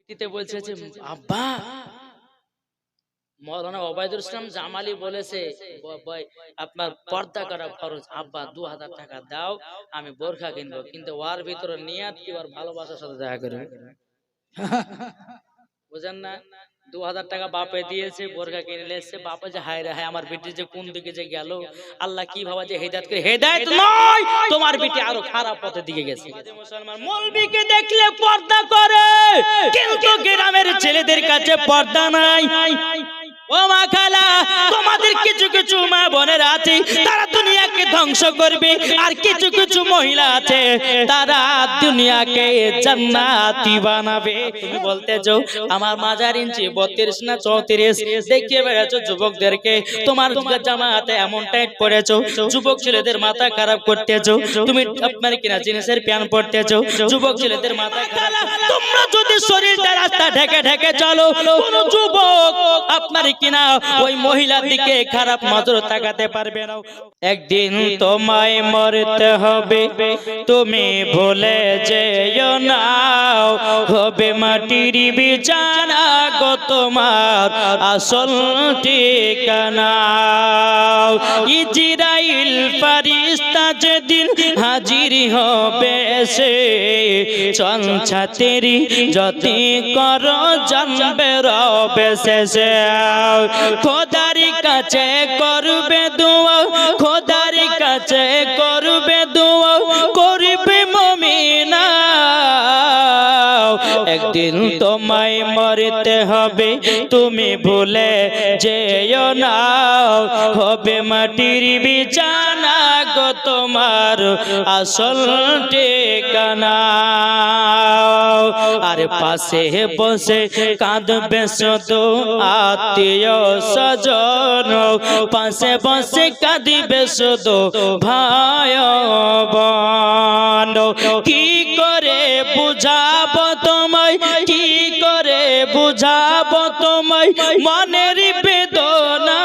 চিঠিতে বলছে যে আব্বা মৌলানা ওবায়দুল ইসলাম জামালি বলেছে আপনার পর্দা করা ফরজ। আব্বা 2000 টাকা দাও, আমি বোরখা কিনবো, কিন্তু ওর ভিতরে নিয়াত কি ওর ভালোবাসার সাথে দেখা করবে। বুঝেন না? 2000 টাকা বাপে দিয়েছে, বোরখা কিনে এসেছে। বাপে যে হায় রে হায়, আমার বেটি যে কোন দিকে যে গেল, আল্লাহ কি ভাবা যে হেদায়েত করে। হেদায়েত নয়, তোমার বেটি আরো খারাপ পথের দিকে গেছে। মুসলমান মৌলবীকে দেখলে পর্দা করে, কিন্তু গ্রামের ছেলেদের কাছে পর্দা নাই। ও মা খালা, তোমাদের কিছু কিছু মা বোনের আছে তারা দুনিয়াকে ধ্বংস করবে, আর কিছু কিছু মহিলা আছে তারা দুনিয়াকে জান্নাতি বানাবে। তুমি বলতেছো আমার মাজার ইঞ্চি 32 না 34, দেখিয়ে বেড়াচ্ছ যুবকদেরকে, তোমার জামাতে এমন টাইট পড়েছো, যুবক ছেলেদের মাথা খারাপ করতেছো। তুমি আপনার কিনা জিনিসের প্যান্ট পড়তেছো, যুবক ছেলেদের মাথা খারাপ। তোমরা যদি শরীরটা রাস্তা ঢেকে ঢেকে চলো, কোন যুবক আপনার কিনা ওই মহিলার দিকে খারাপ নজর তাকাতে পারবে না। একদিন তোমায় মরতে হবে, তুমি ভুলে যেও না, হবে মাটির বিছানা গো তোমার আসল ঠিকানা। ইজরাইল ফেরেশতা যেদিন হাজির হবে সে, চঞ্ছাতেরি যতি করো জানবে রবে শেষে। খোদার কাছে করবে দোয়া, খোদার কাছে করবে দোয়া, করবে মুমিনা। একদিন তোমায় মরতে হবে, তুমি ভুলে যেও না, হবে মাটির বিছানা গো তোমার আসল ঠিকানা। আর পাশে বসে কাঁদবে শুধু আত্মীয় স্বজন, পাশে বসে কাঁদবে শুধু ভাই বোন। কি করে বুঝাবো তোমায়, কি করে বুঝাবো তোমায় মনের বেদনা।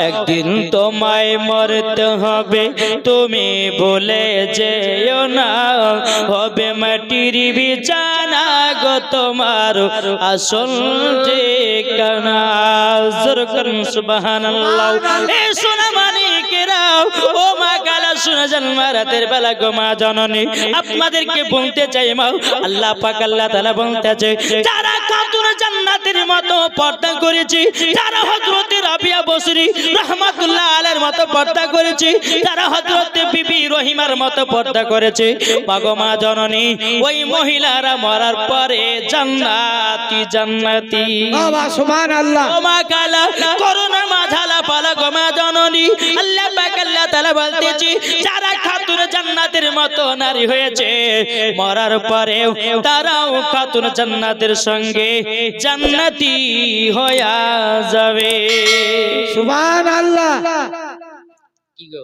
একদিন তোমায় মরতে হবে, তুমি ভুলে যেও না, হবে মাটির বিছানা গো তোমার আসল ঠিকানা। জোরে করুন সুবহানাল্লাহ। এ সোনা মানিকেরা, ও মা কালা শুনে যান, রাতের বেলা গো মা জননী, আপনাদেরকে বলতে চাই মা, আল্লাহ পাক আল্লাহ তাআলা বলতেছে, যারা খাতুন জান্নাতের মতো পর্দা করেছে, যারা হযরত রাবিয়া বসরি রাহমাতুল্লাহ আলাইহির মতো পর্দা করেছে, যারা হযরত বিবি রহিমার মতো পর্দা করেছে, মাগো মা জননী, ওই মহিলারা মরার পরে জান্নাতি জান্নাতি। বাবা সুবহানাল্লাহ। ও মা কালা করুণা মাঝালা পালা গো মা জননী, আল্লাহ পাক আল্লাহ তাআলা বলতেছে, যারা খাতুন জান্নাতের মতো নারী হয়েছে, মরার পরে তারাও খাতুন জান্নাতের সঙ্গে জান্নাতি হয়ে যাবে। সুবহানাল্লাহ। কি গো,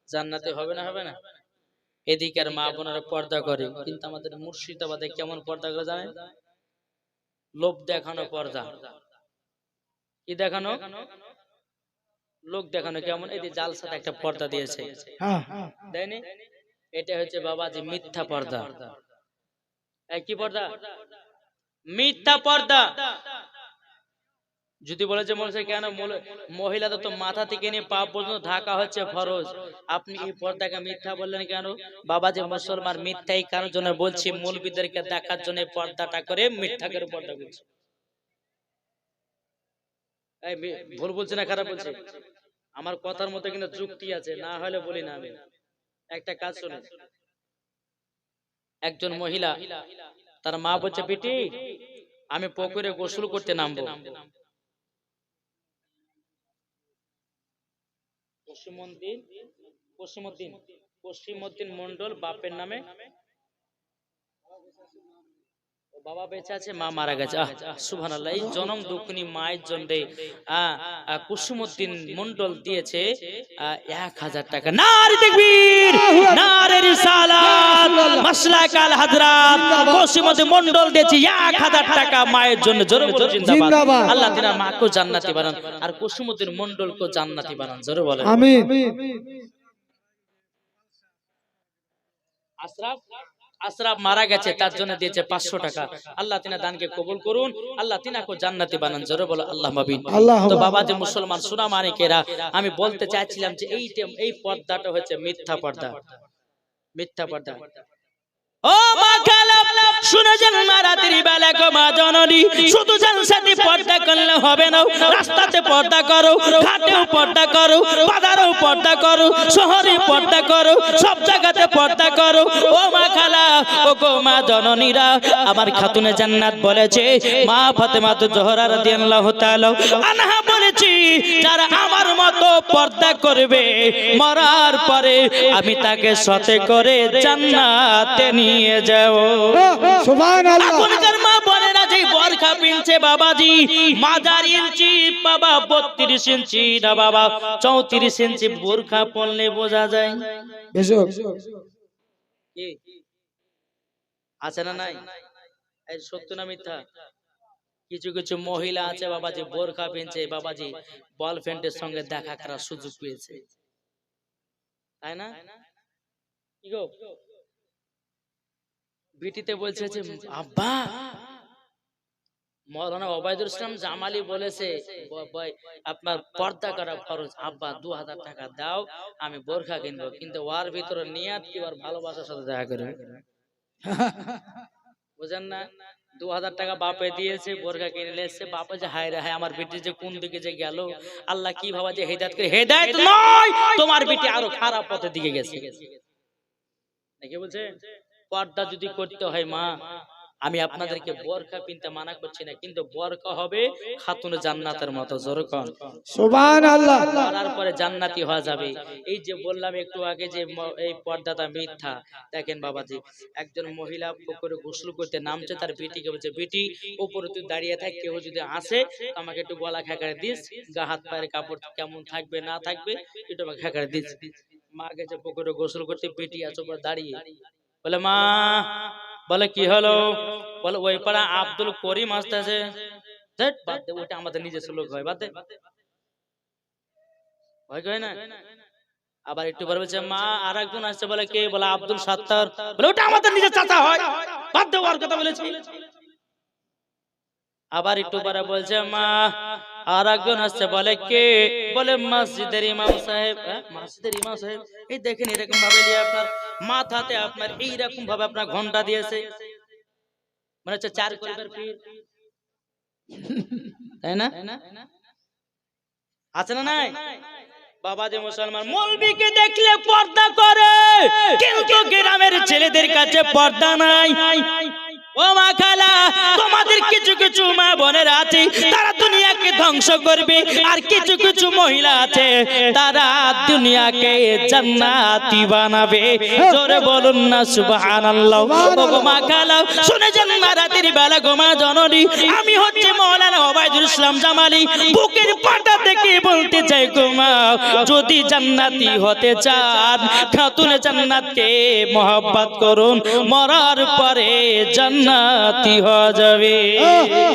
জান্নাতে হবে না হবে না? এদিকের মা বোনেরা পর্দা করে, কিন্তু আমাদের মুর্শিদাবাদে কেমন পর্দা করে জানেন? লোভ দেখানো পর্দা। কি দেখানো? লোক দেখানো। কেমন? এই যে জালসাতে একটা পর্দা দিয়েছে, দেয়নি? এটা হচ্ছে বাবাজি মিথ্যা পর্দা। কি পর্দা? মিথ্যা পর্দা। যদি বলে যে মনে কেন মহিলাদের তো মাথা থেকে নিয়ে পা পর্যন্ত ঢাকা হচ্ছে ফরজ, আপনি এই পর্দাকে মিথ্যা বললেন কেন? বাবা যে মুসলমান মিথ্যাই কারণ জন্য বলছি, মৌলবীদেরকে দেখার জন্য পর্দাটা করে মিথ্যা করে পর্দা করছে। এই ভুল বলছি না খারাপ বলছি? আমার কথার মধ্যে কিন্তু যুক্তি আছে, না হলে বলি না আমি। একটা কাজ শুনে, একজন মহিলা তার মা বলছে, বেটি আমি পুকুরে গোসল করতে নামবো। পশ্চিমউদ্দিন মন্ডল বাপের নামে, বাবা বেঁচে আছে, মা মারা গেছে। সুবহানাল্লাহ। এই জনম দুঃখিনী মায়ের জন্য কুসুমউদ্দিন মন্ডল দিয়েছে 1000 টাকা। নারে তাকবীর, নারে রিসালাত, মাসলাক আল হযরত কুসুমউদ্দিন মন্ডল দিয়েছে 1000 টাকা মায়ের জন্য। জোরে বলুন জিন্দাবাদ। আল্লাহ তাআলা মাকে জান্নাতি বানান আর কুসুমউদ্দিন মন্ডলকে জান্নাতি বানান। জোরে বলেন আমিন। আশরাফ আশরাফ মারা গেছে, তার জন্য দিয়েছে 500 টাকা। আল্লাহ তিনা দানকে কবুল করুন, আল্লাহ তিনাকে জান্নাতি বানান। জোরে বলো আল্লাহ আমিন। তো বাবা যে মুসলমান সোনা মানিকেরা, আমি বলতে চাইছিলাম যে এই পর্দাটা হচ্ছে মিথ্যা পর্দা, মিথ্যা পর্দা। ও মা খালাম শুনে যান, মা রাতের বেলা গো মা জননী, শুধু জালসাতে পর্দা করলে হবে না, রাস্তাতে পর্দা করো, ঘাটেও পর্দা করো, বাজারেও পর্দা করো, শহরে পর্দা করো, সব জায়গাতে পর্দা করো। ও মা খালা, ও গো মা জননীরা, আমার খাতুনে জান্নাত বলেছে, মা ফাতেমা জোহরা রাদিয়াল্লাহু তাআলা আনহা বলেছি, যারা আমার মতো পর্দা করবে মরার পরে আমি তাকে সাথে করে জান্নাতে নিয়ে যাও। সুবহানাল্লাহ। এখনকার মা বোনেরা যে বোরখা পিনছে বাবাজি, মাজার ইঞ্চি বাবা 32 ইঞ্চি না বাবা 34 ইঞ্চি বোরখা পরলে বোঝা যায়। কি আছে না নাই? এই সত্য না মিথ্যা? কিছু কিছু মহিলা আছে বাবাজি বোরখা পিনছে বাবাজি, বয়ফ্রেন্ডের সঙ্গে দেখা করার সুযোগ পেয়েছে, তাই না? কি গো বিটিতে বলছে যে আব্বা, মৌলানা ওবায়দুল ইসলাম জামালি বলেছে আপনার পর্দা করা ফরজ। আব্বা 2000 টাকা দাও, আমি বোরখা কিনবো, কিন্তু ওর ভিতরে নিয়াত কি ওর ভালোবাসার সাথে দেখা করবে, বুঝেন না? 2000 টাকা বাপে দিয়েছে, বোরখা কিনে এসেছে, বাপে যে হায় রে হায় আমার বেটি যে কোন দিকে যে গেল, আল্লাহ কি ভাবা যে হেদায়েত করে, হেদায়েত নয়, তোমার বেটি আরো খারাপ পথের দিকে গেছে। নাকি বলছে? পর্দা যদি করতে হয় মা, আমি আপনাদেরকে বোরখা পিনতে মানা করছি না, কিন্তু বোরখা হবে খাতুন জান্নাতের মতো। জোরে কোন সুবহানাল্লাহ। তারপরে জান্নাতি হওয়া যাবে। এই যে বললাম একটু আগে যে এই পর্দাটা মিথ্যা, দেখেন বাবাজি, একজন মহিলা পুকুরে গোসল করতে নামছে, তার বেটিকে বলছে, বেটি উপরে তুই দাঁড়িয়ে থাক, কেউ যদি আসে আমাকে একটু গলা খেকারে দিস, গা হাত পায়ের কাপড় কেমন থাকবে না থাকবে একটু আমাকে খেকারে দিস। মা গেছে পুকুরে গোসল করতে, বেটি আছে উপরে দাঁড়িয়ে, বলে মা, বলে কি হলো? বলে ওই পাড়া আব্দুল করিম আসতেছে। ওটা আমাদের নিজস্ব লোক হয়, বাদ দে, ভয় করে না। আবার একটু পরে বলছে মা আর একজন আসছে, বলে কে? বলে আব্দুল সাত্তার। বলে ওটা আমাদের নিজের চাচা হয়, বাদ দে, ওর কথা বলেছি। আবার একটু পরে বলছে মা আর একজন আসছে, বলে কে? বলে মসজিদের ইমাম সাহেব। মসজিদের ইমাম সাহেব, এই দেখেন এরকম ভাবে নিয়ে আপনার মাথাতে আপনার এইরকম ভাবে আপনার ঘন্টা দিয়েছে, মানে হচ্ছে 4 পরিবার পীর, তাই না? আছে না নাই? বাবা যে মুসলমান মৌলবীকে দেখলে পর্দা করে, কিন্তু গ্রামের ছেলেদের কাছে পর্দা নাই। ও মা খালা, তোমাদের কিছু কিছু মা বোনের আছে তারা দুনিয়াকে ধ্বংস করবে, আর কিছু কিছু মহিলা আছে তারা দুনিয়াকে জান্নাতি বানাবে। জোরে বলুন না সুবহানাল্লাহ। ও মা খালা শুনে যান, মা রাতের বেলা গো মা জননী, আমি হচ্ছে মাওলানা ওবায়দুল ইসলাম জামালি, বুকের পাটা থেকে বলতে চাই গো মা, যদি জান্নাতি হতে চান খাতুনে জান্নাতকে মহব্বত করুন, মরার পরে জান্নাতি হওয়া যাবে।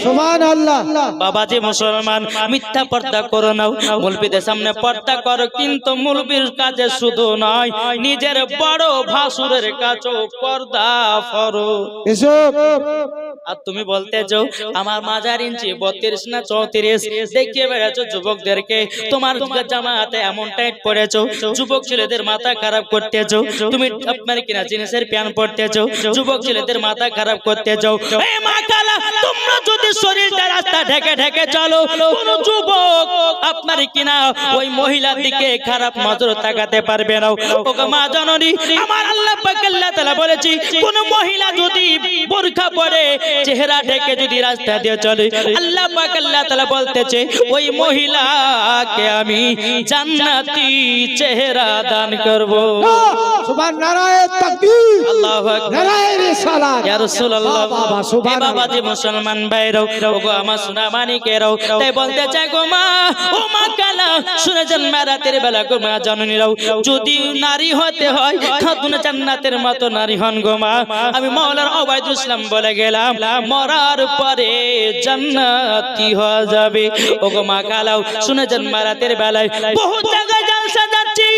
সুবহানাল্লাহ। বাবা যে মুসলমান মিথ্যা পর্দা করো না, মুলবিদের সামনে পর্দা করো, কিন্তু মুলবির কাছে শুধু নয়, নিজের বড় ভাসুরের কাছেও পর্দা করো। আর তুমি বলতেছো আমার মাজার ইঞ্চি 32 না 34, দেখিয়ে বেড়াচ্ছ যুবকদেরকে, তোমার জামাতে এমন টাইট পড়েছো, যুবক ছেলেদের মাথা খারাপ করতেছো, তুমি আপনার কিনা জিনিসের প্যান পড়তেছো, যুবক ছেলেদের মাথা খারাপ করতেছো। এই মা খালা, তোমরা যদি শরীরটা রাস্তা ঢেকে ঢেকে চলো, কোন যুবক আপনার কিনা ওই মহিলার দিকে খারাপ নজর তাকাতে পারবে না। ও মা জননী, আমার আল্লাহ পাক আল্লাহ তাআলা বলেছি, কোন মহিলা যদি বোরখা পরে চেহারা ঢেকে যদি রাস্তা দিয়ে চলে, আল্লাহ পাক আল্লাহ তাআলা বলতেছে ওই মহিলাকে আমি জান্নাতি চেহারা দান করব। সুবহান নারায়ে তাকবীর, আল্লাহু আকবার, নারায়ে রিসালাত। ইয়া রাসূলুল্লাহ। বাবা জি মুসলমান ভাইরা, ওগো আমার সোনা মানিকেরাও, তাই বলতে চাই গো মা, ও মা কালা শুনে যান, মা রাতের বেলা গো মা জননীরাও, যদি নারী হতে হয় খাতুনে জান্নাতের মতো নারী হন গো মা। আমি মাওলানা ওবায়দুল ইসলাম বলে গেলাম, মরার পরে জান্নাতি হওয়া যাবে। ওগো মা কালাও শুনে যান, মা রাতের বেলায় বহু জায়গায় জালসা যাচ্ছি,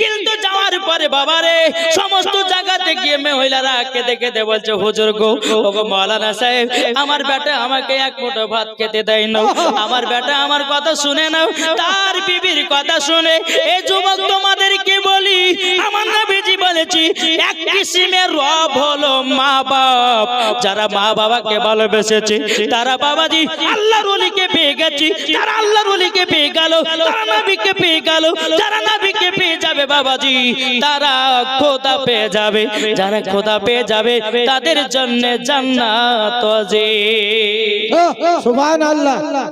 কিন্তু যাওয়ার পরে বাবারে সমস্ত জায়গাতে গিয়ে মহিলারা কেঁদে কেঁদে বলছে হুজুর গো ওগো মাওলানা সাহেব আমার বেটা আমাকে এক মুঠো ভাত খেতে দেয় না, আমার বেটা আমার কথা শুনে না, তার বিবির কথা শুনে। এই যুবক তোমাদেরকে বলি আমার নবীজি বলেছি এক কিসিমের রব হলো মা বাপ। যারা মা বাবাকে ভালোবেসেছে তারা বাবাজি আল্লাহর ওলিকে পেয়ে গেছে, যারা আল্লাহর ওলিকে পেয়ে গেল তারা নবীকে পেয়ে গেল, যারা নবীকে পেয়ে যাবে বাবাজি তারা খোদা পেয়ে যাবে, যারা খোদা পেয়ে যাবে তাদের জন্য জান্নাত আছে। সুবহানাল্লাহ।